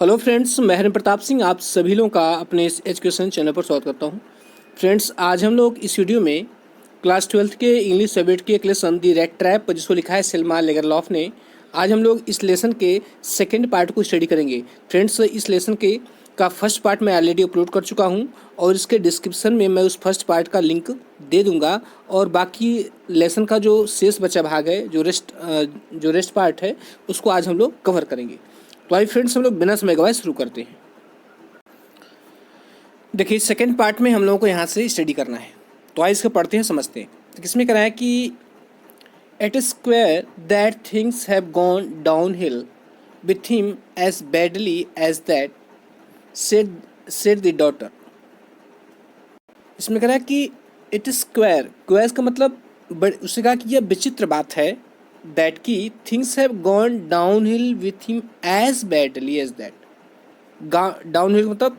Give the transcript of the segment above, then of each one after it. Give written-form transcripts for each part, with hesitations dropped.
Hello friends, मैं हरिन प्रताप सिंह आप सभी लोगों का अपने इस एजुकेशन चैनल पर स्वागत करता हूं। फ्रेंड्स, आज हम लोग इस वीडियो में क्लास 12th के इंग्लिश सब्जेक्ट के एक लेसन दी रेड ट्रैप जिसको लिखा है सेल्मा लेगरलॉफ ने। आज हम लोग इस लेसन के सेकेंड पार्ट को स्टडी करेंगे। फ्रेंड्स, इस लेसन के का फर्स्ट पार्ट मैं ऑलरेडी अपलोड कर चुका हूं और इसके डिस्क्रिप्शन में मैं उस फर्स्ट पार्ट का लिंक दे दूंगा और बाकी लेसन का जो शेष बचा भाग है, जो रेस्ट पार्ट है, उसको आज हम लोग कवर करेंगे। तो आइए फ्रेंड्स, हम लोग बिना समय गवाए शुरू करते हैं। देखिए, सेकंड पार्ट में हम लोगों को यहाँ से स्टडी करना है, तो आइए इसको पढ़ते हैं, समझते हैं। तो किसमें करा है कि it is clear that things have gone downhill with him as badly as that said the daughter. इसमें करा है कि इट इज क्वेयर का मतलब उसने कहा कि यह विचित्र बात है दैट की things have gone downhill with him as badly as that. Downhill मतलब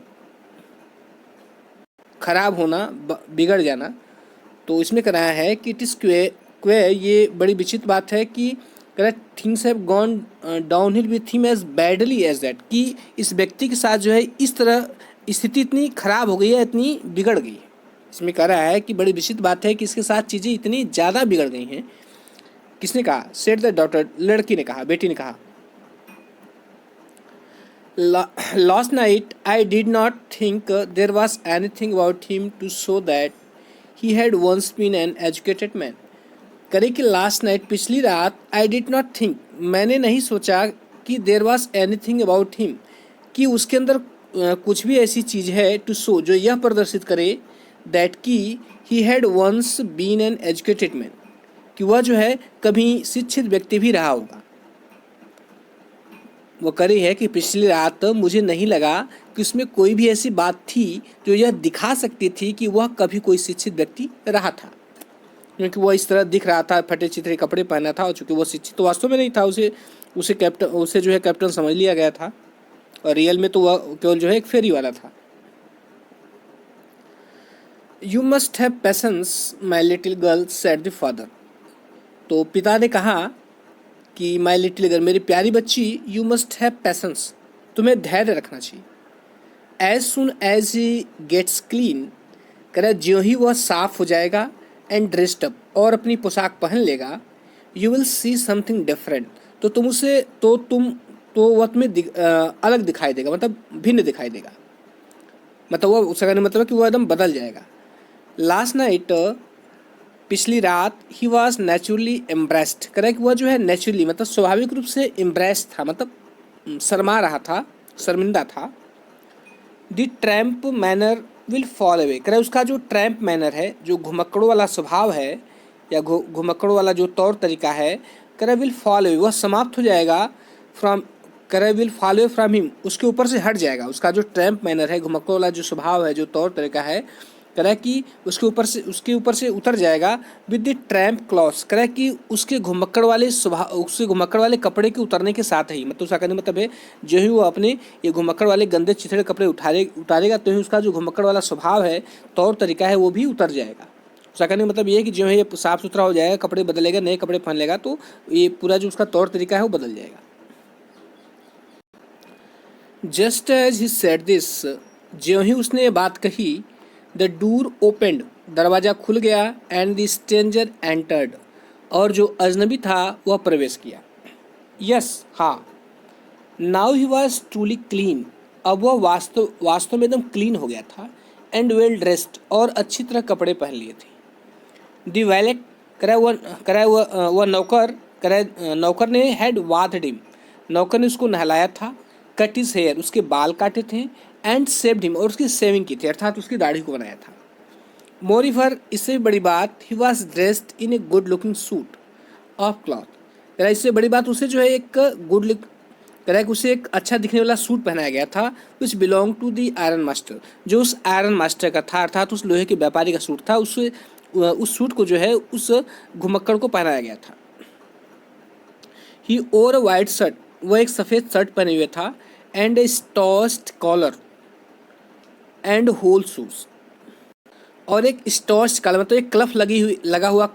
खराब होना, बिगड़ जाना। तो इसमें कराया है कि इट इज क्वेयर, ये बड़ी विचित्र बात है कि things have gone downhill with him as badly as that, कि इस व्यक्ति के साथ जो है इस तरह स्थिति इतनी खराब हो गई है, इतनी बिगड़ गई है। इसमें कह रहा है कि बड़ी विचित्र बात है कि इसके साथ चीज़ें इतनी ज़्यादा बिगड़ गई हैं। किसने कहा? सेड द डॉटर, लड़की ने कहा, बेटी ने कहा। Last night I did not think there was anything about him to show that he had once been an educated man. करे कि लास्ट नाइट, पिछली रात, आई डिड नॉट थिंक, मैंने नहीं सोचा कि देर वॉज एनीथिंग अबाउट हिम, कि उसके अंदर कुछ भी ऐसी चीज़ है टू शो, जो यह प्रदर्शित करे दैट की he had once been an educated man, कि वह जो है कभी शिक्षित व्यक्ति भी रहा होगा। वो करे है कि पिछली रात मुझे नहीं लगा कि उसमें कोई भी ऐसी बात थी जो यह दिखा सकती थी कि वह कभी कोई शिक्षित व्यक्ति रहा था, क्योंकि वह इस तरह दिख रहा था, फटे चिथड़े कपड़े पहना था, और चूँकि वह शिक्षित तो वास्तव में नहीं था, उसे जो है कैप्टन समझ लिया गया था, और रियल में तो वह केवल जो है एक फेरी वाला था। You must have patience my little girl, said the father. तो पिता ने कहा कि माई लिटिल गर्ल, मेरी प्यारी बच्ची, यू मस्ट हैव पेशेंस, तुम्हें धैर्य रखना चाहिए। As soon as he gets clean, करे ज्यों ही वह साफ हो जाएगा, एंड ड्रेस्ड अप, और अपनी पोशाक पहन लेगा, you will see something different, तो वह तुम्हें अलग दिखाई देगा, मतलब भिन्न दिखाई देगा, मतलब वह उसका कहने मतलब कि वह एकदम बदल जाएगा। लास्ट नाइट, पिछली रात, he was naturally embraced, correct, वह जो है नेचुरली मतलब स्वाभाविक रूप से एम्ब्रेस्ड था, मतलब शर्मा रहा था, शर्मिंदा था। The tramp manner will fall away, करे उसका जो ट्रैम्प मैनर है, जो घुमक्कड़ों वाला स्वभाव है या घुमक्कड़ों वाला जो तौर तरीका है, करे विल फॉल अवे, वह समाप्त हो जाएगा। फ्रॉम, करे will fall away from him, उसके ऊपर से हट जाएगा। उसका जो ट्रैम्प मैनर है, घुमक्कड़ों वाला जो स्वभाव है, जो तौर तरीका है, करे कि उसके ऊपर से उतर जाएगा। विद द ट्रैम्प क्लॉथ्स, करे कि उसके घुमक्कड़ वाले कपड़े के उतरने के साथ ही, मतलब उसका कहने मतलब है जो ही वो अपने ये घुमक्कड़ वाले गंदे चिथड़े कपड़े उतारेगा, तो ही उसका जो घुमक्कड़ वाला स्वभाव है, तौर तरीका है, वो भी उतर जाएगा। उसका कहने मतलब ये है कि जो है ये साफ सुथरा हो जाएगा, कपड़े बदलेगा, नए कपड़े पहन लेगा, तो ये पूरा जो उसका तौर तरीका है वो बदल जाएगा। Just as he said this, ज्यों ही उसने ये बात कही, द डोर ओपेंड, दरवाज़ा खुल गया, एंड द स्ट्रेंजर एंटर्ड, और जो अजनबी था वह प्रवेश किया। यस, हाँ, now he was truly clean, अब वह वास्तव में एकदम क्लीन हो गया था, एंड वेल ड्रेस्ड, और अच्छी तरह कपड़े पहन लिए थे। द वैलेट, वह नौकर ने हैड वाथड हिम, नौकर ने उसको नहलाया था। कट हिज हेयर, उसके बाल काटे थे। एंड सेव्ड हिम, और उसकी सेविंग की थी, अर्थात उसकी दाढ़ी को बनाया था। मोरीफर, इससे भी बड़ी बात, he was dressed in a good looking suit of cloth, इससे बड़ी बात, उसे जो है एक गुड लुक, उसे एक अच्छा दिखने वाला सूट पहनाया गया था, which belong to the iron master, जो उस आयरन मास्टर का था, अर्थात उस लोहे के व्यापारी का सूट था। उस सूट को जो है उस घुमक्कड़ को पहनाया गया था। He over a white shirt, वह एक सफ़ेद शर्ट पहने हुए था, and a starched collar and hole shoes, और एक स्टॉस्ट कॉलर मतलब एक क्लफ लगा हुआ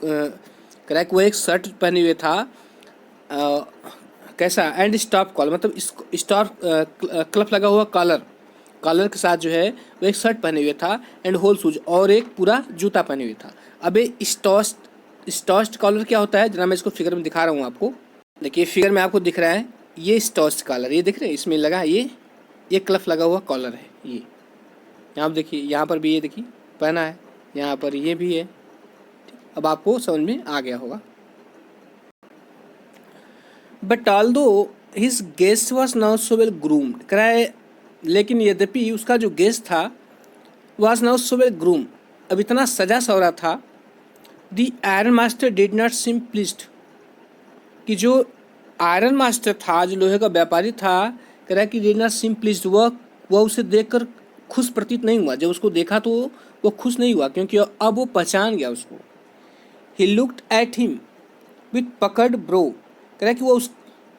क्रैक, वो एक शर्ट पहने हुए था, कैसा, एंड स्टॉप कॉलर मतलब स्टॉप क्लफ लगा हुआ कॉलर, कॉलर के साथ जो है वो एक शर्ट पहने हुए था, एंड होल शूज और एक पूरा जूता पहने हुए था। अब ये स्टॉस्ट कॉलर क्या होता है, जना मैं इसको फिगर में दिखा रहा हूँ आपको। देखिए फिगर में आपको दिख रहा है ये स्टॉस्ट कॉलर, ये दिख रहे हैं इसमें लगा ये क्लफ लगा हुआ कॉलर है। ये यहाँ पर देखिए, यहाँ पर भी ये देखिए पहना है, यहाँ पर ये भी है। अब आपको समझ में आ गया होगा। But although his guest was now so well groomed, कह रहा है लेकिन यद्यपि उसका जो गेस्ट था was now so well groom, अब इतना सजा सवरा था। The iron master did not seem pleased, कि जो आयरन मास्टर था, जो लोहे का व्यापारी था, कह रहा है कि डिड नॉट सीम प्लीज्ड, वह उसे देखकर खुश प्रतीत नहीं हुआ। जब उसको देखा तो वो खुश नहीं हुआ, क्योंकि अब वो पहचान गया उसको। He looked at him with पकड़ ब्रो, कह रहा है कि वो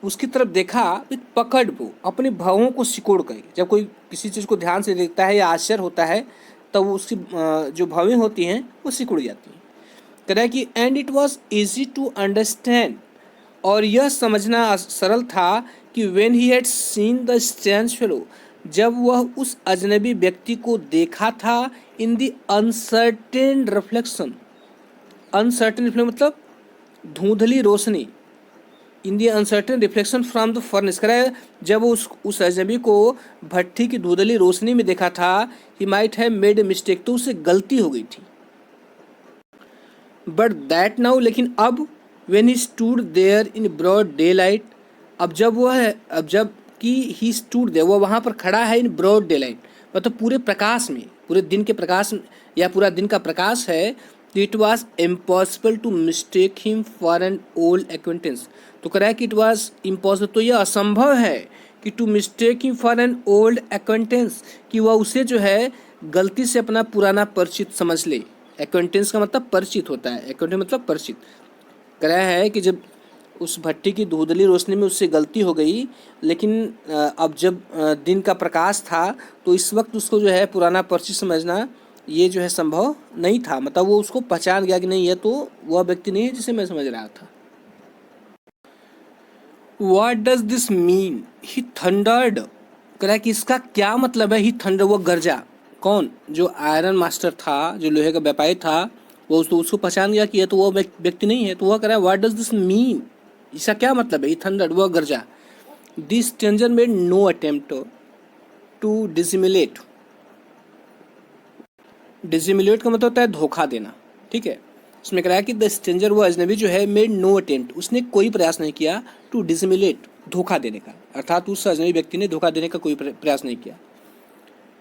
उसकी तरफ देखा विथ पकड़ ब्रो, अपने भावों को सिकोड़ कर। जब कोई किसी चीज़ को ध्यान से देखता है या आश्चर्य होता है तब वो उसकी जो भावें होती हैं वो सिकुड़ जाती हैं। कह रहा है कि and it was easy to understand, और यह समझना सरल था कि when he had seen the strange fellow, जब वह उस अजनबी व्यक्ति को देखा था, in the uncertain reflection, uncertain reflection मतलब धुंधली रोशनी, in the uncertain reflection from the furnace, कह रहा है जब वो उस अजनबी को भट्टी की धुंधली रोशनी में देखा था, he might have made a mistake, तो उससे गलती हो गई थी। बट दैट नाउ, लेकिन अब, when he stood there in broad daylight, अब जब कि ही स्टूड देयर, वह वहाँ पर खड़ा है, इन ब्रॉड डे लाइट मतलब पूरे प्रकाश में, पूरे दिन के प्रकाश या पूरा दिन का प्रकाश है। It was impossible to mistake him for an old acquaintance, तो कह रहा है कि इट वॉज इम्पॉसिबल, तो यह असंभव है कि to mistake him for an old acquaintance, कि वह उसे जो है गलती से अपना पुराना परिचित समझ ले। एक्वेंटेंस का मतलब परिचित होता है, एक्वेंटेंस मतलब परिचित। कह रहा है कि जब उस भट्टी की धुंधली रोशनी में उससे गलती हो गई, लेकिन अब जब दिन का प्रकाश था तो इस वक्त उसको जो है पुराना परिचित समझना ये जो है संभव नहीं था। मतलब वो उसको पहचान गया कि नहीं, ये तो वह व्यक्ति नहीं है जिसे मैं समझ रहा था। What does this mean? He thundered, कह रहा है कि इसका क्या मतलब है। ही थंडर, वो गरजा। कौन? जो आयरन मास्टर था, जो लोहे का व्यापारी था, वो उसको पहचान गया कि ये तो वो व्यक्ति नहीं है। तो वह कह रहा है व्हाट डज दिस मीन, इसका क्या मतलब है। ही थंडर्ड, वह गरजा। This stranger made no attempt to dissimulate, dissimulate का मतलब होता है धोखा देना, ठीक है। उसमें कह रहा है कि द स्ट्रेंजर, वो अजनबी जो है, मेड नो अटेम्प्ट, उसने कोई प्रयास नहीं किया, टू डिसिमुलेट, धोखा देने का, अर्थात उस अजनबी व्यक्ति ने धोखा देने का कोई प्रयास नहीं किया।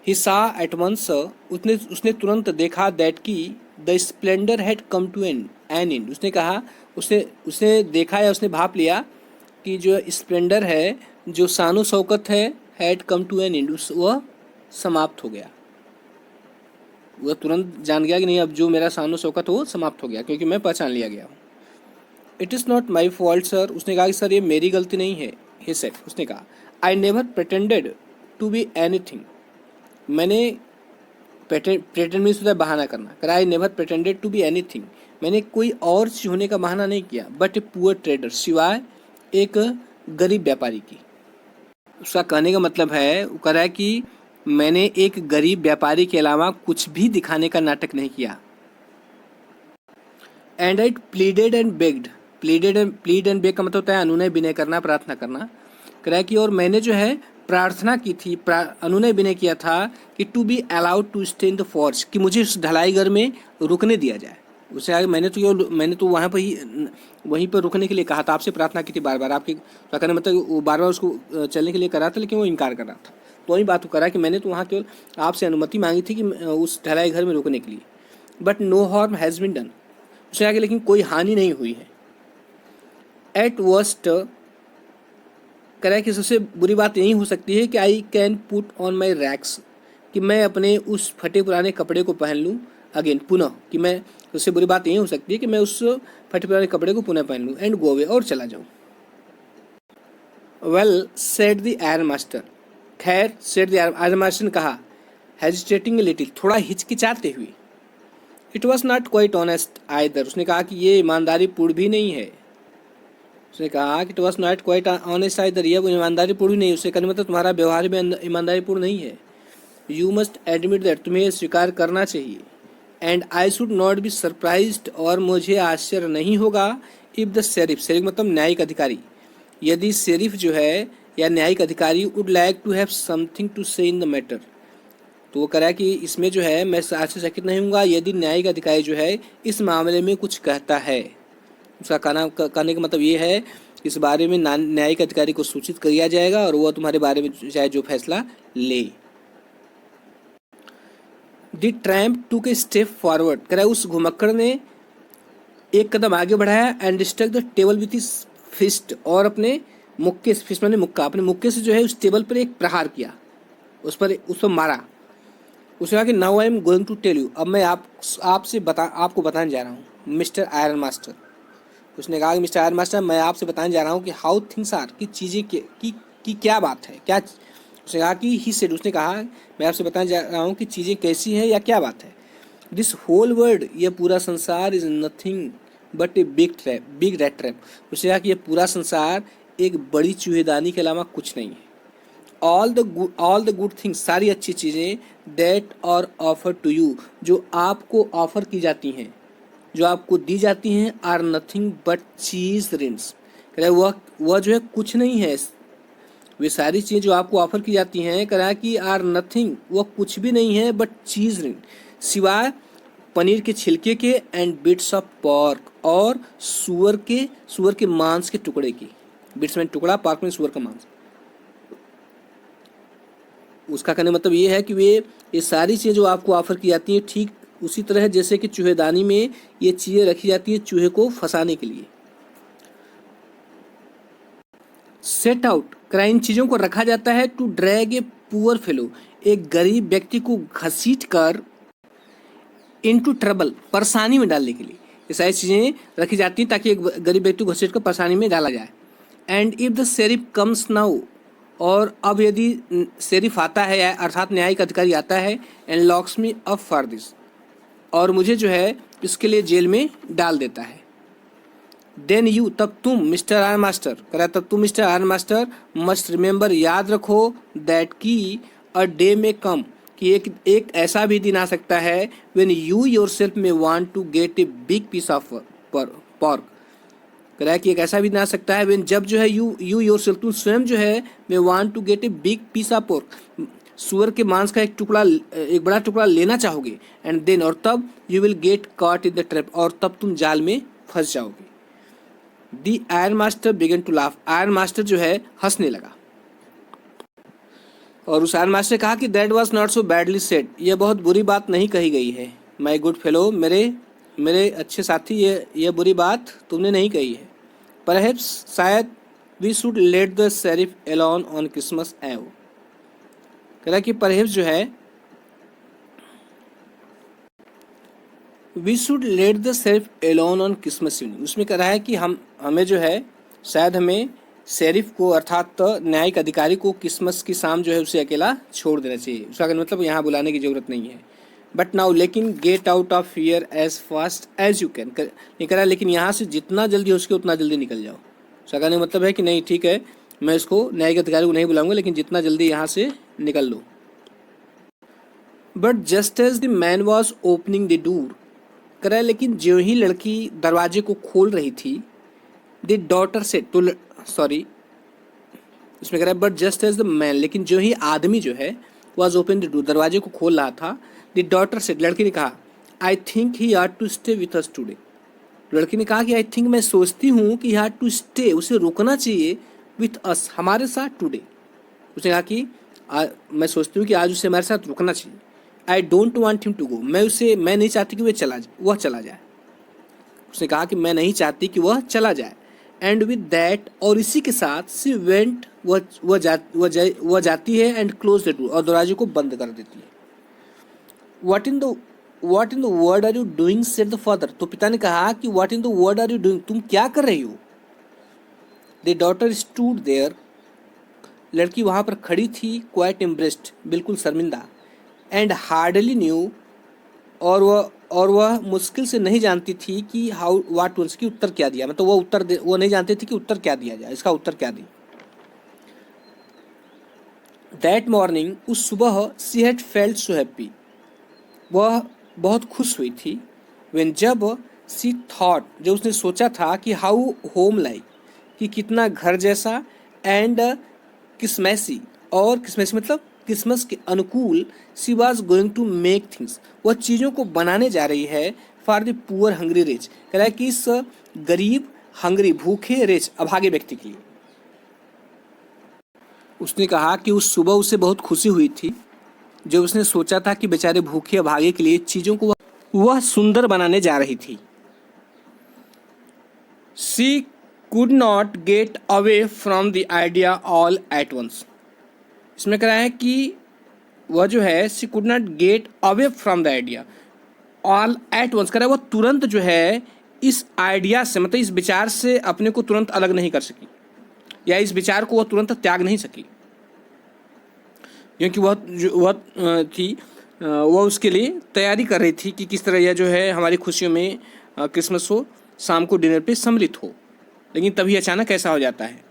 ही सा एट वंस, उसने तुरंत देखा दैट की the splendour had come to an end, उसने कहा, उसने देखा या उसने भाप लिया कि जो स्प्लेंडर है, जो शानो शौकत है, had come to an end, वह समाप्त हो गया। वह तुरंत जान गया कि नहीं, अब जो मेरा शानो शौकत हो वो समाप्त हो गया, क्योंकि मैं पहचान लिया गया हूँ। It is not my fault sir, उसने कहा कि सर ये मेरी गलती नहीं है। ही सेड, उसने कहा, I never pretended to be anything, मैंने प्रेटेंड मीन्स होता है बहाना करना, कर I never pretended to be anything, मैंने कोई और चीज होने का बहाना नहीं किया, बट ए पुअर ट्रेडर, सिवाय एक गरीब व्यापारी की। उसका कहने का मतलब है, वो कह रहा है कि मैंने एक गरीब व्यापारी के अलावा कुछ भी दिखाने का नाटक नहीं किया। And I pleaded and begged, plead and beg का मतलब होता है अनुनय विनय करना, प्रार्थना करना। कह रहा है कि और मैंने जो है प्रार्थना की थी, अनुनय विनय किया था कि to be allowed to stay in the forge, कि मुझे उस ढलाई घर में रुकने दिया जाए। उससे आगे मैंने तो वहाँ पर ही वहीं पर रुकने के लिए कहा था, आपसे प्रार्थना की थी बार बार, आपके कहने मतलब वो बार बार उसको चलने के लिए करा था, लेकिन वो इनकार कर रहा था। तो वही बात को करा कि मैंने तो वहाँ केवल आपसे अनुमति मांगी थी कि उस ढलाई घर में रुकने के लिए, but no harm has been done, उससे आगे लेकिन कोई हानि नहीं हुई है। एट वर्स्ट, कह रहा है कि सबसे बुरी बात यही हो सकती है कि I can put on my rags, कि मैं अपने उस फटे पुराने कपड़े को पहन लूँ अगेन, पुनः, कि मैं, सबसे बुरी बात यही हो सकती है कि मैं उस फटे पुराने कपड़े को पुनः पहन लूँ, एंड गो अवे, और चला जाऊँ। Well said the iron master, खैर, सेड द आयरन मास्टर ने कहा, हेजिटेटिंग लिटिल, थोड़ा हिचकिचाते हुए। It was not quite honest either, उसने कहा कि ये ईमानदारी पूर्ण भी नहीं है। उसने कहा कि it was not quite honest either, यह ईमानदारी पूर्ण नहीं। उससे कहने मतलब तुम्हारा व्यवहार भी ईमानदारी पूर्ण नहीं है। यू मस्ट एडमिट दैट, तुम्हें यह स्वीकार करना चाहिए। And I should not be surprised, और मुझे आश्चर्य नहीं होगा, इफ द शेरिफ, शेरिफ मतलब न्यायिक अधिकारी, यदि शेरिफ जो है या न्यायिक अधिकारी would like to have something to say in the matter. तो वो कह रहा है कि इसमें जो है मैं आश्चर्यचकित नहीं हूँगा यदि न्यायिक अधिकारी जो है इस मामले में कुछ कहता है। उसका कहने का मतलब ये है इस बारे में न्यायिक अधिकारी को सूचित किया जाएगा और वह तुम्हारे बारे में चाहे जो फैसला ले। द ट्रैम्प टूक ए स्टेप फॉरवर्ड, कह रहा है उस घुमक्कड़ ने एक कदम आगे बढ़ाया and struck the table with his fist, और अपने मुक्के, फिस्ट माने मुक्का, अपने मुक्के से जो है उस टेबल पर एक प्रहार किया, उस पर मारा। उसने कहा कि now I am going to tell you, अब मैं आपको बताने जा रहा हूँ मिस्टर आयरन मास्टर। उसने कहा कि मिस्टर आयरन मास्टर मैं आपसे बताने जा रहा हूँ कि हाउ थिंग्स आर, कि चीज़ें की क्या बात है, क्या। उसने कहा कि ही सेड, उसने कहा मैं आपसे बताने जा रहा हूँ कि चीज़ें कैसी हैं या क्या बात है। दिस होल वर्ल्ड, यह पूरा संसार, is nothing but a big rat trap. उसने कहा कि यह पूरा संसार एक बड़ी चूहेदानी के अलावा कुछ नहीं है। ऑल द गुड थिंग्स, सारी अच्छी चीज़ें, that are offer to you, जो आपको ऑफर की जाती हैं, जो आपको दी जाती हैं, आर नथिंग बट चीज रिंस, वह जो है कुछ नहीं है। वे सारी चीज़ें जो आपको ऑफर की जाती हैं, कह रहा है कि आर नथिंग, वह कुछ भी नहीं है, बट चीज रिंग, सिवाय पनीर के छिलके के, एंड बिट्स ऑफ पॉर्क, और सुअर के मांस के टुकड़े की। बिट्स में टुकड़ा, पार्क में सुअर का मांस। उसका कहने मतलब ये है कि ये सारी चीज़ें जो आपको ऑफर की जाती हैं ठीक उसी तरह जैसे कि चूहेदानी में ये चीज़ें रखी जाती हैं चूहे को फंसाने के लिए। सेट आउट, इन चीज़ों को रखा जाता है to drag a poor fellow, एक गरीब व्यक्ति को घसीट कर, इनटू ट्रबल, परेशानी में डालने के लिए ये सारी चीज़ें रखी जाती हैं ताकि एक गरीब व्यक्ति को घसीट कर परेशानी में डाला जाए। And if the sheriff comes now, और अब यदि शेरिफ आता है अर्थात न्यायिक अधिकारी आता है, and locks me up for this, और मुझे जो है इसके लिए जेल में डाल देता है, देन यू, तब तुम मिस्टर आयरन मास्टर, कह रहा तब तुम mister iron master must remember, याद रखो, दैट की अ डे में कम, कि एक ऐसा भी दिन आ सकता है, when you yourself may want to get a big piece of pork, कह रहा है कि एक ऐसा भी दिन आ सकता है व्हेन, जब जो है यू योरसेल्फ, तुम स्वयं जो है, may want to get a big piece of pork, सुअर के मांस का एक बड़ा टुकड़ा लेना चाहोगे, एंड देन, और तब you will get caught in the trap, और तब तुम जाल में फंस जाओगे। The iron master began to laugh, iron master जो है हंसने लगा, और उस आयरन मास्टर ने कहा कि that was not so badly said, यह बहुत बुरी बात नहीं कही गई है, माई गुड फेलो, मेरे अच्छे साथी, ये बुरी बात तुमने नहीं कही है। परहैप्स, शायद, we should let the sheriff alone on Christmas Eve, कह रहा कि परहैप्स जो है we should let the sheriff alone on Christmas evening, उसमें कह रहा है कि हमें जो है शायद हमें शेरिफ को अर्थात न्यायिक अधिकारी को क्रिसमस की शाम जो है उसे अकेला छोड़ देना चाहिए। उसका मतलब यहाँ बुलाने की जरूरत नहीं है। बट नाउ, लेकिन get out of here as fast as you can, नहीं करा, लेकिन यहाँ से जितना जल्दी हो सके उतना जल्दी निकल जाओ। उसका कहने मतलब है कि नहीं ठीक है, मैं इसको न्यायिक अधिकारी को नहीं बुलाऊंगा, लेकिन जितना जल्दी यहाँ से निकल लो। But just as the man was opening the door, करा, लेकिन जो ही लड़की दरवाजे को खोल रही थी, द डॉटर से, तो सॉरी, उसमें कह रहा है but just as the man, लेकिन जो ही आदमी जो है वॉज ओपन द डोर, दरवाजे को खोल रहा था, द डॉटर से, लड़की ने कहा, I think he ought to stay with us today, लड़की ने कहा कि आई थिंक, मैं सोचती हूँ कि ही आट टू स्टे, उसे रुकना चाहिए, विथ अस, हमारे साथ, टुडे, उसने कहा कि मैं सोचती हूँ कि आज उसे हमारे साथ रुकना चाहिए। I don't want him to go, मैं नहीं चाहती कि वह चला जाए, उसने कहा कि मैं नहीं चाहती कि वह चला जाए। एंड विद दैट, और इसी के साथ, सी वेंट, वह जाती है, एंड क्लोज द डोर, और दरवाजे को बंद कर देती है। What in the world are you doing, said the father, तो पिता ने कहा कि what in the world are you doing, तुम क्या कर रही हो। द डॉटर स्टूड देयर, लड़की वहां पर खड़ी थी, क्वाइट एम्ब्रेस्ड, बिल्कुल शर्मिंदा, एंड हार्डली न्यू, और वह और वह मुश्किल से नहीं जानती थी कि हाउ वाट उसकी उत्तर क्या दिया, मतलब वो नहीं जानती थी कि उत्तर क्या दिया जाए, इसका उत्तर क्या दी। दैट मॉर्निंग, उस सुबह, she had felt so happy, वह बहुत खुश हुई थी। व्हेन, जब, सी थॉट, जब उसने सोचा था कि हाउ होम लाइक, कि कितना घर जैसा, एंड क्रिसमैसी, और क्रिसमैसी मतलब क्रिसमस के अनुकूल, she was going to make things, वह चीज़ों को बनाने जा रही है, for the poor hungry rich, कह रहा है कि इस गरीब, हंग्री भूखे, रिच अभागे व्यक्ति के लिए। उसने कहा कि उस सुबह उसे बहुत खुशी हुई थी जब उसने सोचा था कि बेचारे भूखे अभागे के लिए चीज़ों को वह सुंदर बनाने जा रही थी। She could not get away from the idea all at once, इसमें कह रहा है कि वह जो है, she could not get away from the idea all at once, कह रहा है वह तुरंत जो है इस आइडिया से, मतलब इस विचार से अपने को तुरंत अलग नहीं कर सकी, या इस विचार को वह तुरंत त्याग नहीं सकी, क्योंकि वह उसके लिए तैयारी कर रही थी कि किस तरह यह जो है हमारी खुशियों में क्रिसमस हो, शाम को डिनर पे सम्मिलित हो। लेकिन तभी अचानक ऐसा हो जाता है।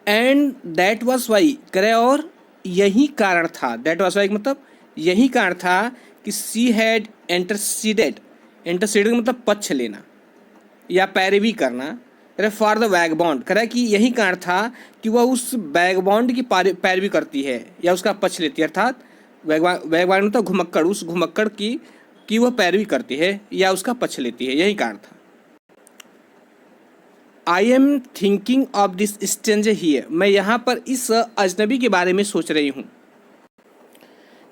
एंड दैट वॉज वाई, करे और यही कारण था, दैट वॉज वाई मतलब यही कारण था कि सी हैड इंटरसीडेड, इंटरसीडेड मतलब पक्ष लेना या पैरवी करना, फॉर द वैगबॉन्ड, कह रहा है कि यही कारण था कि वह उस वैगबॉन्ड की पैरवी करती है या उसका पक्ष लेती है, अर्थात वैगबॉन्ड मतलब घुमक्कड़, उस घुमक्कड़ की वह पैरवी करती है या उसका पक्ष लेती है, यही कारण था। I am thinking of this stranger here, मैं यहाँ पर इस अजनबी के बारे में सोच रही हूँ।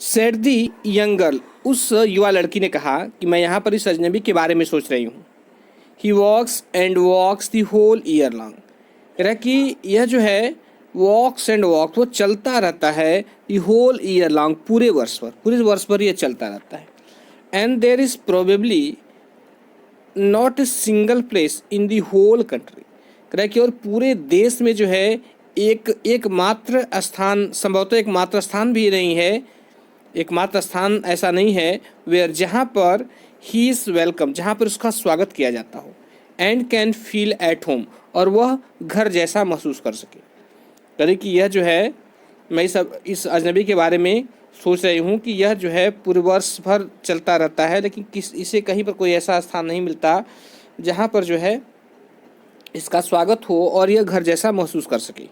सेड दी यंग गर्ल, उस युवा लड़की ने कहा कि मैं यहाँ पर इस अजनबी के बारे में सोच रही हूँ। He walks and walks the whole year long, कह रहा कि यह जो है वॉक्स एंड वॉक्स, वो चलता रहता है द होल ईयर लॉन्ग, पूरे वर्ष भर यह चलता रहता है। And there is probably not a single place in the whole country, कह रहा है कि और पूरे देश में जो है एकमात्र स्थान, संभवतः एकमात्र स्थान भी नहीं है, एकमात्र स्थान ऐसा नहीं है, वेयर जहाँ पर ही इज़ वेलकम, जहाँ पर उसका स्वागत किया जाता हो, and can feel at home, और वह घर जैसा महसूस कर सके। करें कि यह जो है, मैं इस अजनबी के बारे में सोच रही हूँ कि यह जो है पूरे वर्ष भर चलता रहता है, लेकिन इसे कहीं पर कोई ऐसा स्थान नहीं मिलता जहाँ पर जो है इसका स्वागत हो और यह घर जैसा महसूस कर सके।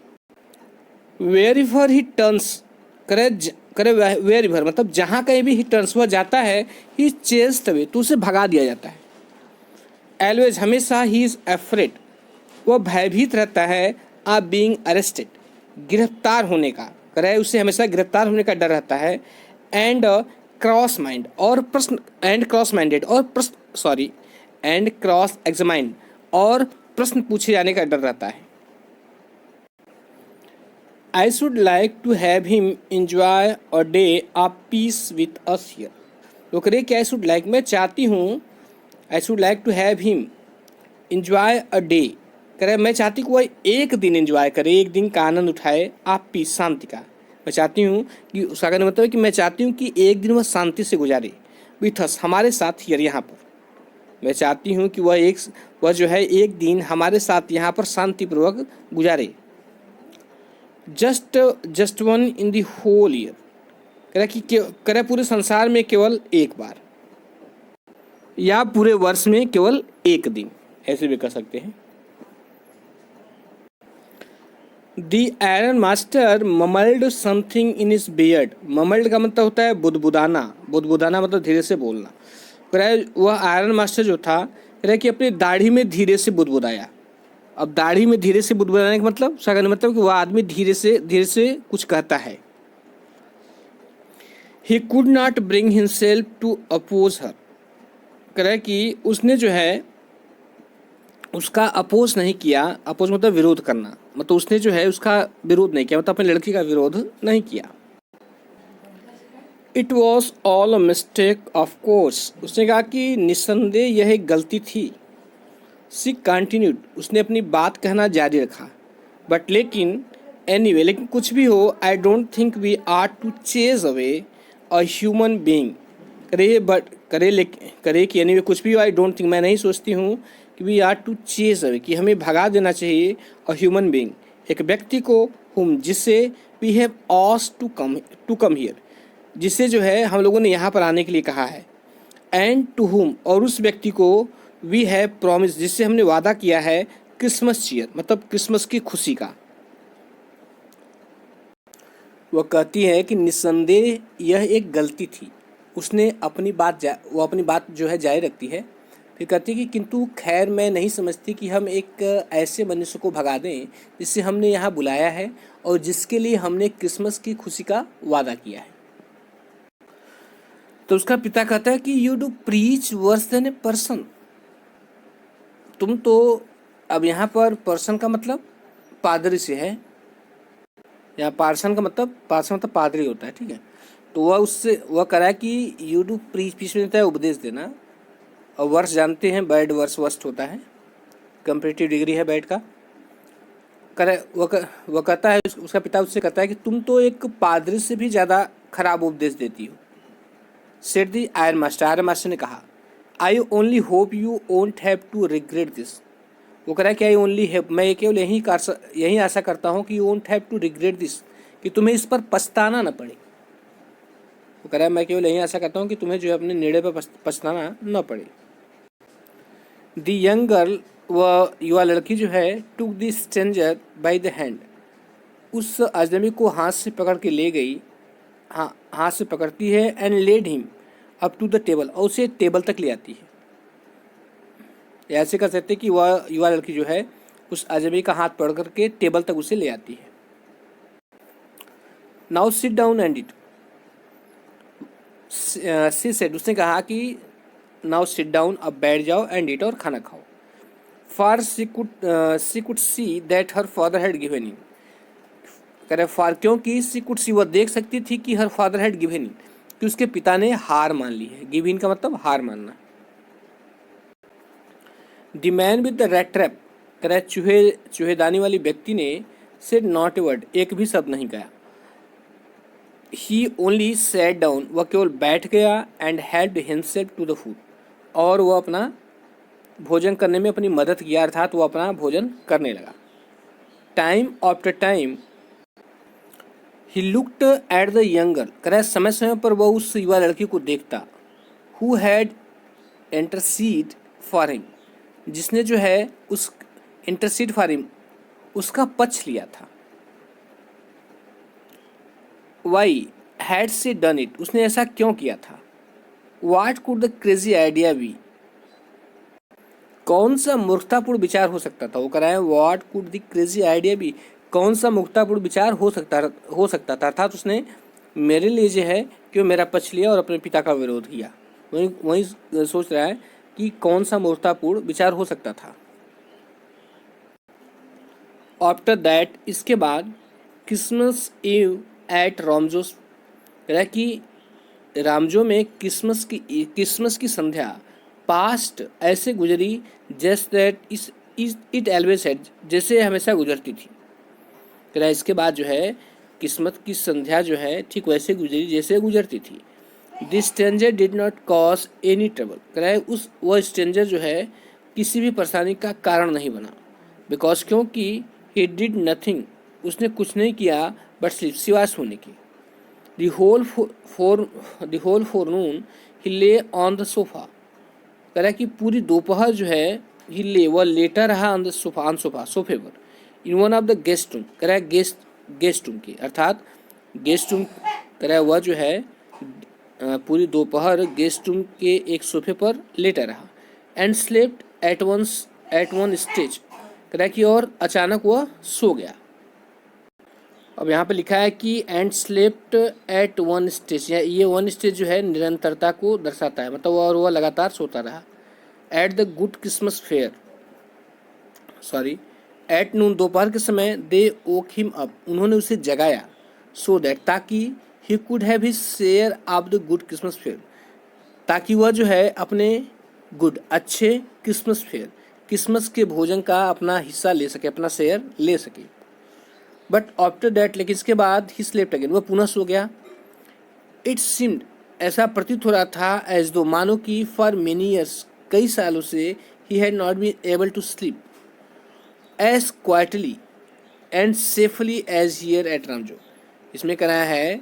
वेयर एवर ही टर्न्स, करे वेयर एवर मतलब जहाँ कहीं भी ही टर्न्स, वह जाता है, ही चेस्ड अवे, तो उसे भगा दिया जाता है। एलवेज हमेशा, ही इज़ अफ्रेड, वह भयभीत रहता है, आ बीइंग अरेस्टेड, गिरफ्तार होने का, करे उसे हमेशा गिरफ्तार होने का डर रहता है। एंड क्रॉस माइंड और प्रश्न, एंड क्रॉस माइंडेड और प्रश्न, सॉरी, एंड क्रॉस एग्जामाइंड और प्रश्न पूछे जाने का डर रहता है। I should like to have him enjoy a day of peace with us here, तो करे कि आई शुड लाइक, मैं चाहती हूँ, I should like to have him enjoy a day, करे मैं चाहती हूँ वह एक दिन इंजॉय करे, एक दिन का आनंद उठाए, आप पीस, शांति का। मैं चाहती हूँ कि उसका कहने मतलब है कि मैं चाहती हूँ कि एक दिन वह शांति से गुजारे, विथ अस, हमारे साथ हियर, यहाँ पर। मैं चाहती हूँ कि वह जो है एक दिन हमारे साथ यहाँ पर शांतिपूर्वक गुजारे। Just one in the whole year, कह रहा पूरे संसार में केवल एक बार, या पूरे वर्ष में केवल एक दिन, ऐसे भी कर सकते हैं। The iron master mumbled something in his beard, mumbled का मतलब होता है बुदबुदाना, बुदबुदाना मतलब धीरे से बोलना। कह रहा है वह आयरन मास्टर जो था, कह रहा है कि अपनी दाढ़ी में धीरे से बुदबुदाया। अब दाढ़ी में धीरे से बुदबुदाने का मतलब, उसका मतलब कि वह आदमी धीरे से कुछ कहता है। He could not bring himself to oppose her, कह रहा है कि उसने जो है उसका अपोज नहीं किया, अपोज मतलब विरोध करना, मतलब उसने जो है उसका विरोध नहीं किया, मतलब अपनी लड़की का विरोध नहीं किया। It was all a mistake of course, उसने कहा कि निस्संदेह यह एक गलती थी। सी कंटिन्यूड, उसने अपनी बात कहना जारी रखा। बट लेकिन एनीवे, कुछ भी हो, I don't think we are to chase away a human being, करे बट करे कि एनीवे कुछ भी, आई डोंट थिंक, मैं नहीं सोचती हूँ कि we are to chase away, कि हमें भगा देना चाहिए अ ह्यूमन बीइंग, एक व्यक्ति को, हुम जिससे we have asked to come here, जिससे जो है हम लोगों ने यहाँ पर आने के लिए कहा है, एंड टू हुम और उस व्यक्ति को वी हैव प्रॉमिस जिससे हमने वादा किया है क्रिसमस चीयर मतलब क्रिसमस की खुशी का। वह कहती है कि निस्संदेह यह एक गलती थी, उसने वो अपनी बात जो है जारी रखती है। फिर कहती है कि किंतु खैर मैं नहीं समझती कि हम एक ऐसे मनुष्य को भगा दें जिससे हमने यहाँ बुलाया है और जिसके लिए हमने क्रिसमस की खुशी का वादा किया है। तो उसका पिता कहता है कि you do preach worse than a person, तुम तो, अब यहाँ पर पर्सन का मतलब पादरी से है, यहाँ पार्सन का मतलब पादरी होता है, ठीक है। तो वह कह रहा है कि यू डू प्रीच, पीछ में देता है उपदेश देना, और वर्ष जानते हैं बैड वर्स वर्स्ट होता है, कंपेरेटिव डिग्री है बैड का। वह कहता है, उसका पिता उससे कहता है कि तुम तो एक पादरी से भी ज़्यादा खराब उपदेश देती हो। सेड दी आयरन मास्टर ने कहा, I only hope you won't have to regret this. वो कह रहा है कि आई ओनली हैव, मैं केवल यही आशा करता हूँ कि you won't have to regret this, कि तुम्हें इस पर पछताना न पड़े। वो कह रहा है मैं केवल यही आशा करता हूँ कि तुम्हें जो है अपने निर्णय पर पछताना न पड़े। दी यंग गर्ल, वह युवा लड़की जो है, took the stranger by the hand, उस अजनबी को हाथ से पकड़ के ले गई, हाथ से पकड़ती है, and led him up to the table, और उसे टेबल तक ले आती है। ऐसे कर सकते कि वह युवा लड़की जो है उस अजनबी का हाथ पकड़ करके टेबल तक उसे ले आती है। Now sit down and it, she said, उसने कहा कि नाउ सिट डाउन, अब बैठ जाओ, एंड ईट, और खाना खाओ। For she could see that her father had given in, कह रहे फॉर, क्योंकि शी कुड सी, वह देख सकती थी कि her father had given in, कि उसके पिता ने हार मान ली है। गिव इन का मतलब हार मानना। The man with the rat trap, कह रहे चूहेदानी वाली व्यक्ति ने, सेड नॉट ए वर्ड, एक भी शब्द नहीं कहा। ही ओनली सैट डाउन, वह केवल बैठ गया, and helped himself to the food, और वह अपना भोजन करने में अपनी मदद किया, अर्थात वह अपना भोजन करने लगा। Time after time he looked at the young girl, कह रहा समय समय पर वह उस युवा लड़की को देखता, who had intercede for him, जिसने जो है उस इंटरसीड फॉर हिम, उसका पक्ष लिया था। Why had she done it, उसने ऐसा क्यों किया था। What could the crazy idea be, कौन सा मूर्खतापूर्ण विचार हो सकता था। वो कह रहा है what could the crazy idea be, कौन सा मूर्खतापूर्ण विचार हो सकता था, अर्थात उसने मेरे लिए जो है कि वो मेरा पक्ष लिया और अपने पिता का विरोध किया। वही सोच रहा है कि कौन सा मूर्खतापूर्ण विचार हो सकता था। आफ्टर दैट, इसके बाद, क्रिसमस ईव एट रामजोस, कह रहा है कि रामजो में क्रिसमस की संध्या पास्ट ऐसे गुजरी, just that it always had, जैसे हमेशा गुजरती थी। कह रहा है इसके बाद जो है क्रिसमस की संध्या जो है ठीक वैसे गुजरी जैसे गुजरती थी। This stranger did not cause any trouble, कह रहा है वह स्ट्रेंजर जो है किसी भी परेशानी का कारण नहीं बना, बिकॉज क्योंकि ही डिड नथिंग, उसने कुछ नहीं किया बट स्लीप, सिवाय सोने की। द होल फोरनून ही ले ऑन द सोफा, कह रहा है कि पूरी दोपहर जो है ही ले, वह लेटा रहा ऑन द सोफा सोफे पर, in one of the guest room, कह रहा है गेस्ट रूम की, अर्थात गेस्ट रूम, कह रहा है वह जो है पूरी दोपहर गेस्ट रूम के एक सोफे पर लेटा रहा। And slept at one stage, कह रहा है कि और अचानक वह सो गया। अब यहाँ पे लिखा है कि and slept at one stage, ये वन स्टेज जो है निरंतरता को दर्शाता है, मतलब वह लगातार सोता रहा। At the good Christmas fair, at noon, दोपहर के समय, दे वोक हिम अप, उन्होंने उसे जगाया, सो दैट, ताकि he could have his share of the good Christmas fair, ताकि वह जो है अपने गुड अच्छे क्रिसमस फेयर, क्रिसमस के भोजन का अपना हिस्सा ले सके, अपना शेयर ले सके। बट आफ्टर दैट, लेकिन इसके बाद ही स्लेप्ट अगेन, वह पुनः सो गया। इट सीम्ड ऐसा प्रतीत हो रहा था एज दो मानो कि फॉर मेनी ईयर्स कई सालों से ही had not been able to sleep as quietly and safely as here at Ramsjo. इसमें कहना है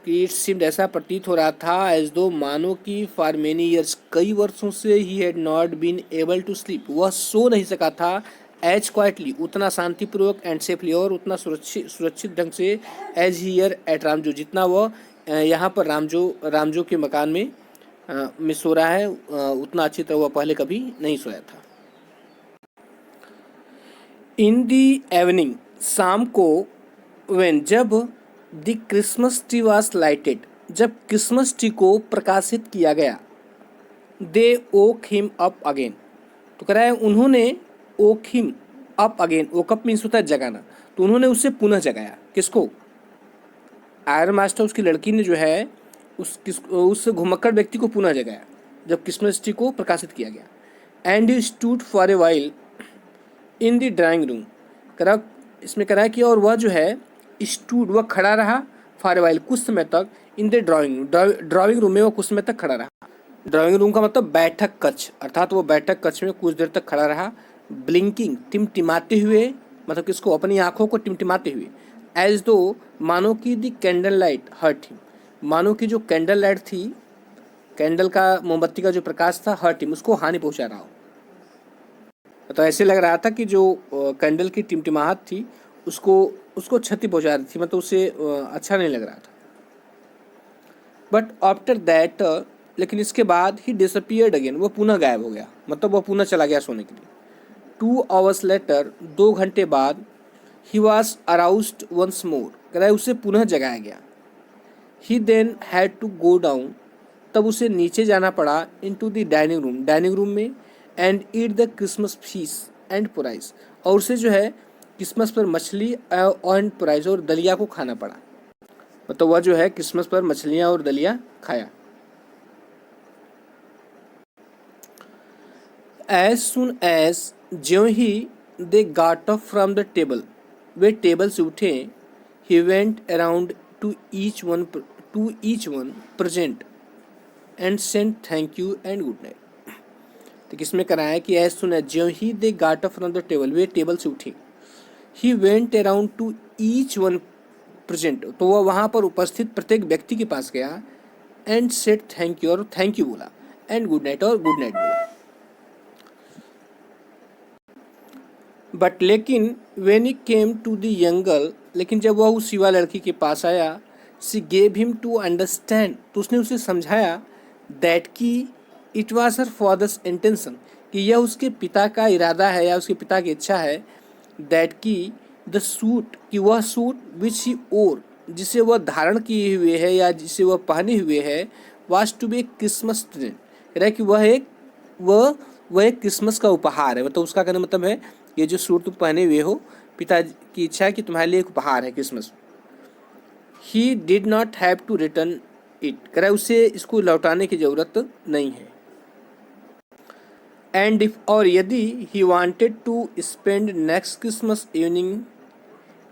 कि इट सीम्ड ऐसा प्रतीत हो रहा था एज दो मानो कि फॉर मेनी ईयर्स कई वर्षों से ही had not been able to sleep वह सो नहीं सका था एज क्वाइटली उतना शांतिपूर्वक एंड सेफली और उतना सुरक्षित ढंग से एज हियर एट रामजो जितना वह यहाँ पर रामजो के मकान में सो रहा है उतना अच्छी तरह वह पहले कभी नहीं सोया था। इन दी एवनिंग शाम को वेन जब the Christmas tree was lighted जब क्रिसमस ट्री को प्रकाशित किया गया they woke him up again तो कह रहा है उन्होंने woke him up again woke up means होता है जगाना तो उन्होंने उसे पुनः जगाया। किसको? आयरन मास्टर उसकी लड़की ने जो है उस घुमक्कड़ व्यक्ति को पुनः जगाया जब क्रिसमस ट्री को प्रकाशित किया गया। And he stood for a while in the drawing room करा इसमें करा कि और वह जो है स्टूड वह खड़ा रहा फॉर ए वाइल कुछ समय तक इन द ड्राइंग रूम में वह कुछ समय तक खड़ा रहा। ड्राइंग रूम का मतलब बैठक कक्ष अर्थात वो बैठक कक्ष में कुछ देर तक खड़ा रहा। ब्लिंकिंग टिमटिमाते हुए मतलब किसको? अपनी आंखों को टिमटिमाते हुए एज दो मानो की the candlelight hurt him मानो की जो कैंडल लाइट थी कैंडल का मोमबत्ती का जो प्रकाश था हर्ट हिम उसको हानि पहुंचा रहा हो। तो ऐसे लग रहा था कि जो कैंडल की टिमटिमाहट थी उसको क्षति पहुंचा रही थी मतलब उसे अच्छा नहीं लग रहा था। बट आफ्टर दैट लेकिन इसके बाद ही डिसअपियर्ड अगेन वो पुनः गायब हो गया मतलब वह पुनः चला गया सोने के लिए। 2 hours लेटर 2 घंटे बाद ही वॉज अराउज्ड वंस मोर कह रहा है उसे पुनः जगाया गया। He then had to go down तब उसे नीचे जाना पड़ा इनटू द डाइनिंग रूम में and eat the Christmas feast and price और उसे जो है क्रिसमस पर मछली एंड प्राइस और दलिया को खाना पड़ा मतलब वह जो है क्रिसमस पर मछलियाँ और दलिया खाया। एज सुन एज ज्यों ही they got up from the table वे टेबल से उठे he went around to each one present and said thank you and good night. तो किसमें करा है कि एज सुन एज ज्यों ही they got up from the table वे टेबल से उठे he went around to each one present तो वह वहाँ पर उपस्थित प्रत्येक व्यक्ति के पास गया एंड सेड थैंक यू और थैंक यू बोला एंड गुड नाइट और गुड नाइट बोला। बट लेकिन when he came to the young girl लेकिन जब वह उस युवा लड़की के पास आया she gave him to understand तो उसने उसे समझाया दैट की it was her father's intention कि यह उसके पिता का इरादा है या उसके पिता की इच्छा है। दैट की द सूट कि वह सूट विच ही ओर जिसे वह धारण किए हुए है या जिसे वह पहने हुए है was to be Christmas train कह कि वह एक क्रिसमस का उपहार है मतलब उसका कहने मतलब है ये जो सूट तुम पहने हुए हो पिता की इच्छा है कि तुम्हारे लिए एक उपहार है Christmas. He did not have to return it कह उसे इसको लौटाने की जरूरत नहीं है। एंड इफ और यदि he wanted to spend next Christmas evening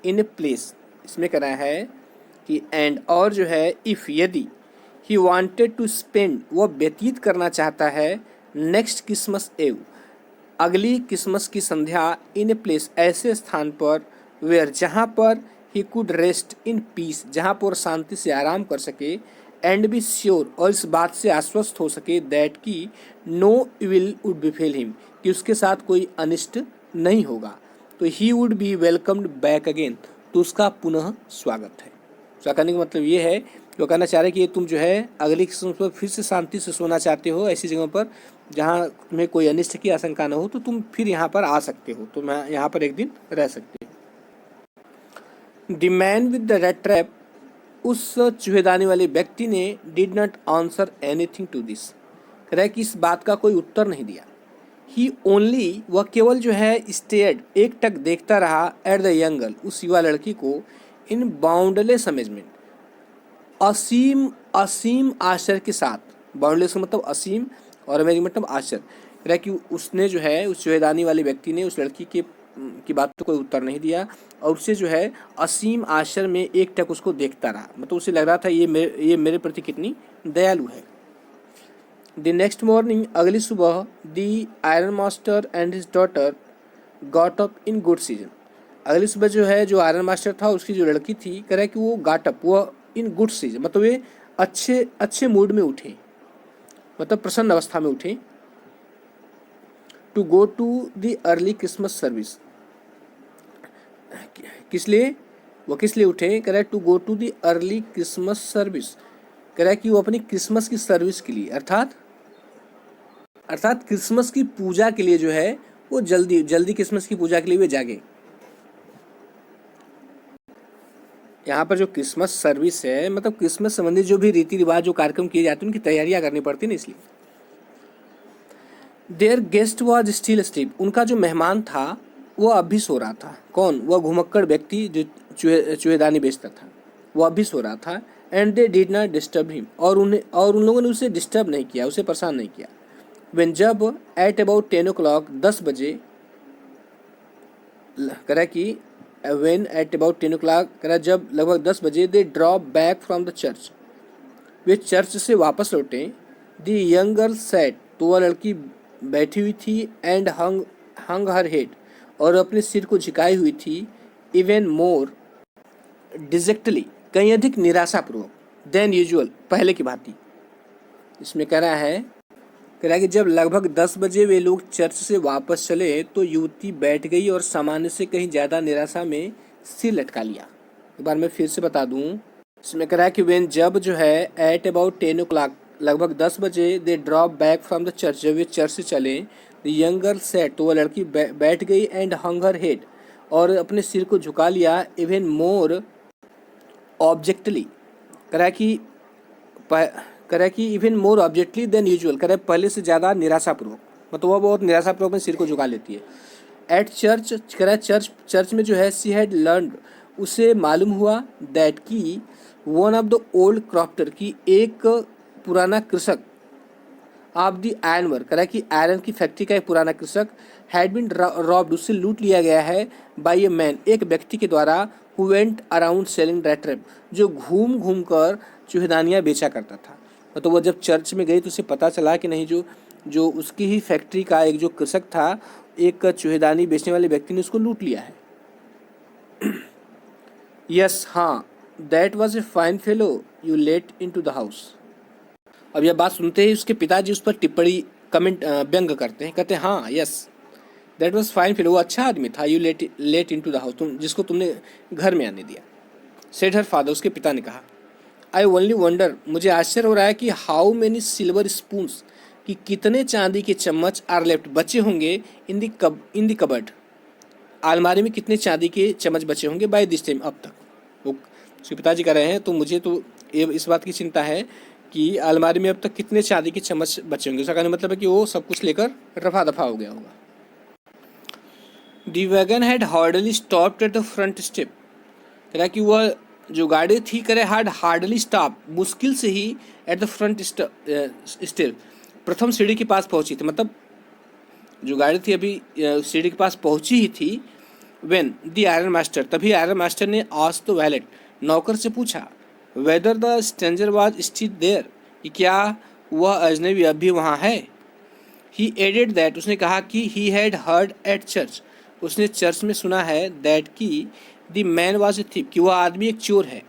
in a place इसमें कहना है कि एंड और जो है इफ यदि ही वांटेड टू स्पेंड वह व्यतीत करना चाहता है नेक्स्ट क्रिसमस एव अगली क्रिसमस की संध्या इन ए प्लेस ऐसे स्थान पर वेयर जहाँ पर he could rest in peace जहाँ पर शांति से आराम कर सके एंड बी श्योर और इस बात से आश्वस्त हो सके दैट की नो इविल वुड बिफेल हिम कि उसके साथ कोई अनिष्ट नहीं होगा तो he would be welcomed back again तो उसका पुनः स्वागत है। उसका कहने का मतलब ये है कि वो कहना चाह रहे कि तुम जो है अगली किस्म पर फिर से शांति से सोना चाहते हो ऐसी जगह पर जहाँ तुम्हें कोई अनिष्ट की आशंका न हो तो तुम फिर यहाँ पर आ सकते हो तुम यहाँ पर एक दिन रह सकते हो। The man with the rat trap उस चूहेदानी वाले व्यक्ति ने did not answer anything to this कह रहा है कि इस बात का कोई उत्तर नहीं दिया। ही ओनली वह केवल जो है स्टेयर्ड एक टक देखता रहा एट द यंग गर्ल उस युवा लड़की को इन बाउंडलेस अमेजमेंट असीम आश्चर्य के साथ। बाउंडलेस का मतलब असीम और अमेजमेंट मतलब आश्चर्य कह रहा है कि उसने जो है उस चूहेदानी वाले व्यक्ति ने उस लड़की के की बात तो कोई उत्तर नहीं दिया और उसे जो है असीम आश्चर्य में एकटक उसको देखता रहा। मतलब उसे लग रहा था ये मेरे प्रति कितनी दयालु है। द नेक्स्ट मॉर्निंग, अगली सुबह, the iron master and his daughter got up in good season. अगली सुबह जो है जो आयरन मास्टर था उसकी जो लड़की थी, कह रहा है कि वो गॉट अप, वो इन गुड सीजन, मतलब वे अच्छे अच्छे मूड में उठे, मतलब प्रसन्न अवस्था में उठे। To go to the early Christmas service, किस लिए, वो किस लिए उठे, कह रहा है to go to the early Christmas service, कह रहा है कि वो अपनी क्रिसमस की सर्विस के लिए, अर्थात क्रिसमस की पूजा के लिए जो है वो जल्दी जल्दी क्रिसमस की पूजा के लिए वे जागे। यहाँ पर जो क्रिसमस सर्विस है, मतलब क्रिसमस संबंधी जो भी रीति रिवाज जो कार्यक्रम किए जाते हैं उनकी तैयारियां करनी पड़ती है ना, इसलिए। There guest was still sleep, उनका जो मेहमान था वो अब भी सो रहा था। कौन, वह घुमक्कड़ व्यक्ति जो चूहेदानी बेचता था, वो अब भी सो रहा था। And they did not disturb him, और उन लोगों ने उसे डिस्टर्ब नहीं किया, उसे परेशान नहीं किया। व्हेन, जब, एट अबाउट 10 o'clock, 10 बजे, करा कि व्हेन एट अबाउट 10 o'clock, करा जब लगभग 10 बजे, they drove back from the church, वे चर्च से वापस लौटे। द यंग गर्ल सैट, तो वह लड़की बैठी हुई थी। एंड हंग हर हेड, और अपने सिर को झुकाई हुई थी। इवन मोर डिजेक्टली, कहीं अधिक निराशापूर्वक। देन यूजुअल, पहले की भांति। इसमें कह रहा है कि जब लगभग 10 बजे वे लोग चर्च से वापस चले तो युवती बैठ गई और सामान्य से कहीं ज़्यादा निराशा में सिर लटका लिया। एक बार मैं फिर से बता दूं, इसमें कह रहा है कि वेन, जब जो है, एट अबाउट 10 o'clock, लगभग 10 बजे, they drove back from the church, जब वे चर्च से चले। द यंग गर्ल सेट, तो वह लड़की बैठ गई। एंड हंग हर हेड, और अपने सिर को झुका लिया। इवन मोर ऑब्जेक्टली, कह रहा है कि इवन मोर ऑब्जेक्टली देन यूजुअल, कह रहा है पहले से ज़्यादा निराशापूर्वक, मतलब वह बहुत निराशापूर्वक अपने सिर को झुका लेती है। एट चर्च, कह रहा है चर्च में जो है, सी हैड लर्नड, उसे मालूम हुआ, दैट की one of the old crofter, की एक पुराना कृषक, ऑफ द आयरन वर्क, कह रहा है कि आयरन की फैक्ट्री का एक पुराना कृषक, हैड बीन रॉब्ड, उससे लूट लिया गया है, बाय ए मैन, एक व्यक्ति के द्वारा, who went around selling that trap, जो घूम घूम कर चूहेदानियाँ बेचा करता था। तो वो जब चर्च में गई तो उसे पता चला कि नहीं, जो उसकी ही फैक्ट्री का एक जो कृषक था, एक चूहेदानी बेचने वाले व्यक्ति ने उसको लूट लिया है। यस, हाँ, that was a fine fellow you let into the house. अब यह बात सुनते ही उसके पिताजी उस पर टिप्पणी, कमेंट, व्यंग करते हैं। कहते हैं, हाँ, yes, that was fine fellow, वो अच्छा आदमी था। You let into the house, जिसको तुमने घर में आने दिया। सेड हर फादर, उसके पिता ने कहा। आई ओनली वंडर, मुझे आश्चर्य हो रहा है कि हाउ मेनी सिल्वर स्पून्स, कि कितने चांदी के चम्मच, आर लेफ्ट, बचे होंगे, इन द कबर्ड, अलमारी में कितने चांदी के चम्मच बचे होंगे, बाय दिस टाइम, अब तक। वो उसके पिताजी कह रहे हैं, तो मुझे तो ये इस बात की चिंता है कि अलमारी में अब तक कितने चांदी के चम्मच बचे होंगे। उसका कहने मतलब है कि वो सब कुछ लेकर रफा दफा हो गया होगा। The wagon had hardly stopped at the front step, कह रहा कि वह जो गाड़ी थी, करे हार्डली स्टॉप, मुश्किल से ही, एट द फ्रंट स्टेप, प्रथम सीढ़ी के पास पहुंची थी, मतलब जो गाड़ी थी अभी सीढ़ी के पास पहुंची ही थी। व्हेन द आयरन मास्टर, तभी आयरन मास्टर ने आस्क्ड द वैलेट, नौकर से पूछा, whether the stranger was still there, कि क्या वह अजनबी अब भी वहाँ है। ही एडेड दैट, उसने कहा कि he had heard at church, उसने चर्च में सुना है, दैट की the man was a thief, कि वह आदमी एक चोर है।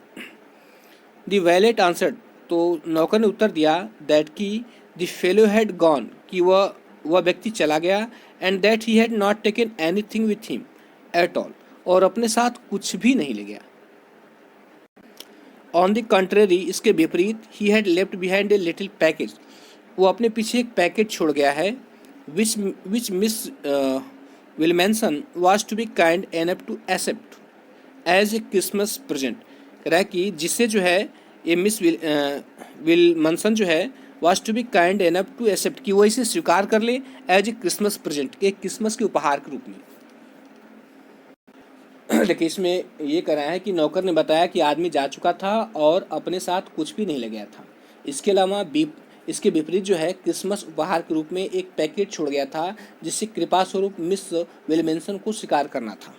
द वैलेट आंसर्ड, तो नौकर ने उत्तर दिया, दैट की द फेलो हैड गॉन, कि वह व्यक्ति चला गया। And that he had not taken anything with him at all, और अपने साथ कुछ भी नहीं ले गया। ऑन द कंट्रेरी, इसके विपरीत, he had left behind a little package, वो अपने पीछे एक पैकेट छोड़ गया है। Which miss Wilmenson was to be kind enough to accept as a Christmas present, कह रहा है कि जिससे जो है ये मिस विलमनसन जो है, was to be kind enough to accept, कि वो इसे स्वीकार कर ले एज ए क्रिसमस प्रेजेंट, एक क्रिसमस के उपहार के रूप में। लेकिन इसमें ये कह रहा है कि नौकर ने बताया कि आदमी जा चुका था और अपने साथ कुछ भी नहीं ले गया था। इसके अलावा इसके विपरीत जो है क्रिसमस उपहार के रूप में एक पैकेट छोड़ गया था जिससे कृपा स्वरूप मिस विलियमसन को स्वीकार करना था।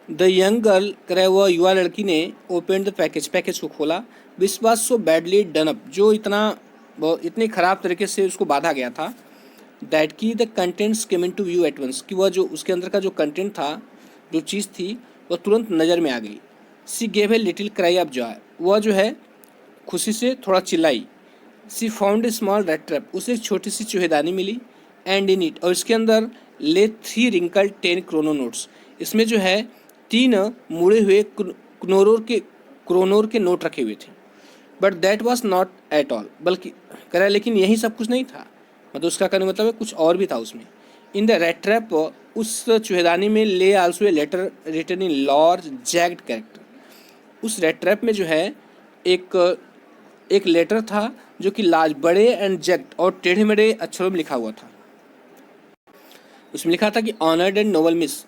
द यंग गर्ल, करे वह युवा लड़की ने, ओपन द पैकेज को खोला। This was so badly done up, जो इतनी खराब तरीके से उसको बांधा गया था। दैट की the contents came into view at once, कि वह जो उसके अंदर का जो कंटेंट था, जो चीज़ थी, वह तुरंत नज़र में आ गई। She gave a little cry of joy, वह जो है खुशी से थोड़ा चिल्लाई। She found a small red trap, उसे एक छोटी सी चूहेदानी मिली। एंड इन इट, और इसके अंदर ले 3 रिंकल 10 क्रोनो नोट्स, इसमें जो है 3 मुड़े हुए क्रोनोर के नोट रखे हुए थे। But that was not at all, बल्कि करा लेकिन यही सब कुछ नहीं था, मतलब उसका कहने मतलब है कुछ और भी था उसमें। इन द रेड ट्रैप, उस चूहेदानी में ले also a letter written in large jagged character, उस रेड ट्रैप में जो है एक लेटर था जो कि लार्ज, बड़े एंड जैग्ड और टेढ़े मेढ़े अक्षरों में लिखा हुआ था। उसमें लिखा था कि honoured and noble miss,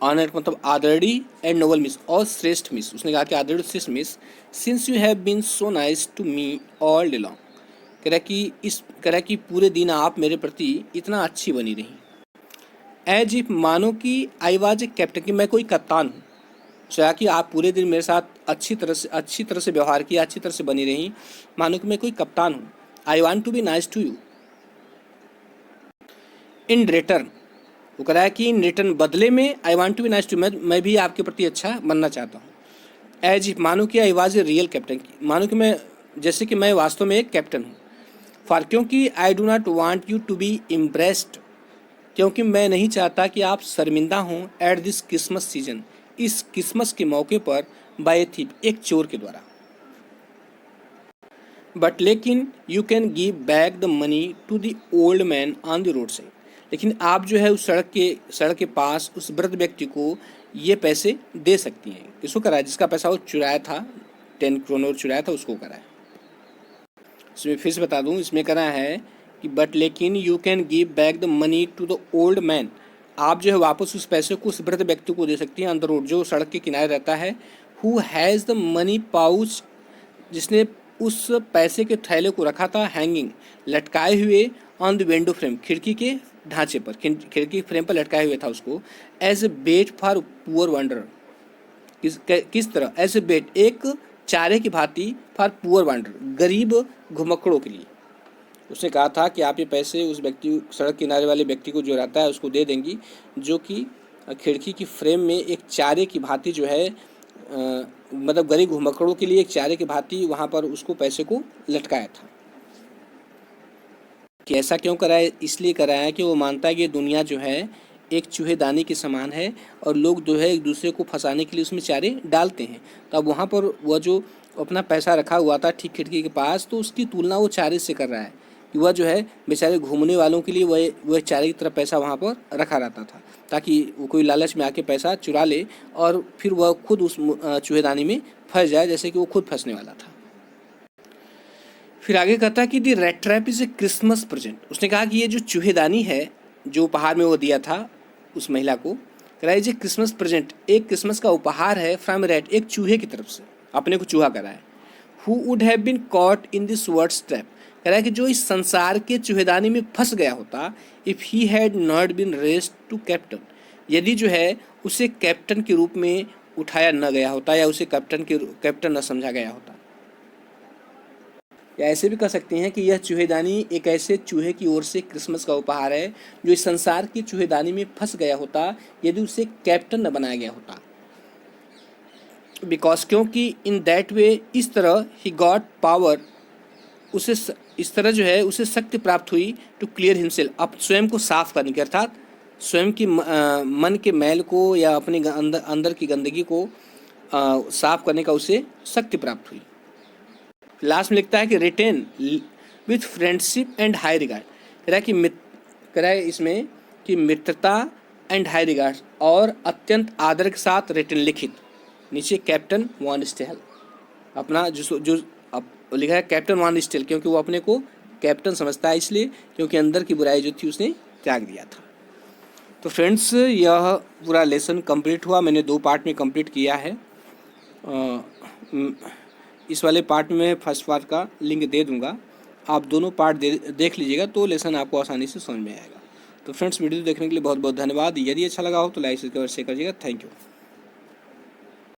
honoured मतलब आदरणीय एंड नोबल मिस, और श्रेष्ठ मिस, उसने कहा कि आदरणीय श्रेष्ठ miss, since you have been so nice to me all day long, कह रहा कि पूरे दिन आप मेरे प्रति इतना अच्छी बनी रही। एज इफ, मानो कि आई वाज ए कैप्टन, कि मैं कोई कप्तान हूँ। सोचा कि आप पूरे दिन मेरे साथ अच्छी तरह से व्यवहार किया, अच्छी तरह से बनी रही, मानो कि मैं कोई कप्तान हूँ। I want to be nice to you in return, वो कह रहा है कि इन रिटर्न, बदले में, I want to be nice to, मैं भी आपके प्रति अच्छा बनना चाहता हूँ। एज इफ, मानो कि I was a real captain, मानो कि मैं, जैसे कि मैं वास्तव में एक कैप्टन हूँ। फॉर, क्योंकि I do not want you to be impressed, क्योंकि मैं नहीं चाहता कि आप शर्मिंदा हों। एट दिस क्रिसमस सीजन, इस क्रिसमस के मौके पर, बाय ए थीप, एक चोर के द्वारा। बट लेकिन you can give back the money to the old man on the roadside, लेकिन आप जो है उस सड़क के पास उस वृद्ध व्यक्ति को ये पैसे दे सकती हैं। किसको करा है? जिसका पैसा वो चुराया था, 10 क्रोनोर चुराया था, उसको करा है। इसमें फिर से बता दूं, इसमें करा है कि बट लेकिन you can give back the money to the old man, आप जो है वापस उस पैसे को उस वृद्ध व्यक्ति को दे सकती हैं ऑन द रोड, जो सड़क के किनारे रहता है। Who has the money pouch, जिसने उस पैसे के थैले को रखा था हैंगिंग, लटकाए हुए, ऑन द विंडो फ्रेम, खिड़की के ढांचे पर, खिड़की फ्रेम पर लटकाए हुए था उसको। As a bait for poor wander, किस तरह? एज ए बेट, एक चारे की भांति, फॉर पुअर वंडर, गरीब घुमक्कड़ों के लिए। उसने कहा था कि आप ये पैसे उस व्यक्ति, सड़क किनारे वाले व्यक्ति को जो रहता है उसको दे देंगी, जो कि खिड़की की फ्रेम में एक चारे की भांति जो है, मतलब गरीब घुमक्कड़ों के लिए एक चारे की भांति वहाँ पर उसको पैसे को लटकाया था। कि ऐसा क्यों कराया? इसलिए कराया कि वो मानता है कि दुनिया जो है एक चूहेदानी के समान है और लोग जो है एक दूसरे को फंसाने के लिए उसमें चारे डालते हैं। तो अब वहाँ पर वह जो अपना पैसा रखा हुआ था ठीक खिड़की के पास, तो उसकी तुलना वो चारे से कर रहा है कि वह जो है बेचारे घूमने वालों के लिए वह चारे की तरह पैसा वहाँ पर रखा रहता था, ताकि वो कोई लालच में आके पैसा चुरा ले और फिर वह खुद उस चूहेदानी में फंस जाए, जैसे कि वो खुद फंसने वाला था। फिर आगे कहता है कि the red trap is a Christmas present. उसने कहा कि ये जो चूहेदानी है, जो उपहार में वो दिया था उस महिला को, कह रहा है ये क्रिसमस प्रेजेंट, एक क्रिसमस का उपहार है, फ्रॉम रेड, एक चूहे की तरफ से, अपने को चूहा करा है। Who would have been caught in this world's trap, कह रहा है कि जो इस संसार के चूहेदानी में फंस गया होता, if he had not been raised to captain, यदि जो है उसे कैप्टन के रूप में उठाया न गया होता या उसे कैप्टन न समझा गया होता। या ऐसे भी कह सकते हैं कि यह चूहेदानी एक ऐसे चूहे की ओर से क्रिसमस का उपहार है जो इस संसार की चूहेदानी में फंस गया होता यदि उसे कैप्टन न बनाया गया होता। बिकॉज, क्योंकि इन दैट वे, इस तरह, ही गॉट पावर, उसे इस तरह जो है उसे शक्ति प्राप्त हुई, टू क्लियर हिमसेल्फ, अब स्वयं को साफ करने की, अर्थात स्वयं की मन के मैल को या अपने अंदर की गंदगी को साफ करने का उसे शक्ति प्राप्त हुई। लास्ट में लिखता है कि written with friendship and high regard, कह रहा है इसमें कि मित्रता एंड हाई रिगार्ड, और अत्यंत आदर के साथ रिटेन, लिखित नीचे कैप्टन वॉन स्टेल, अपना जो लिखा है कैप्टन वॉन स्टेल, क्योंकि वो अपने को कैप्टन समझता है, इसलिए क्योंकि अंदर की बुराई जो थी उसने त्याग दिया था। तो फ्रेंड्स, यह पूरा लेसन कंप्लीट हुआ, मैंने 2 पार्ट में कंप्लीट किया है। इस वाले पार्ट में फर्स्ट पार्ट का लिंक दे दूंगा, आप दोनों पार्ट देख लीजिएगा तो लेसन आपको आसानी से समझ में आएगा। तो फ्रेंड्स वीडियो देखने के लिए बहुत बहुत धन्यवाद। यदि अच्छा लगा हो तो लाइक शेयर करिएगा। Thank you.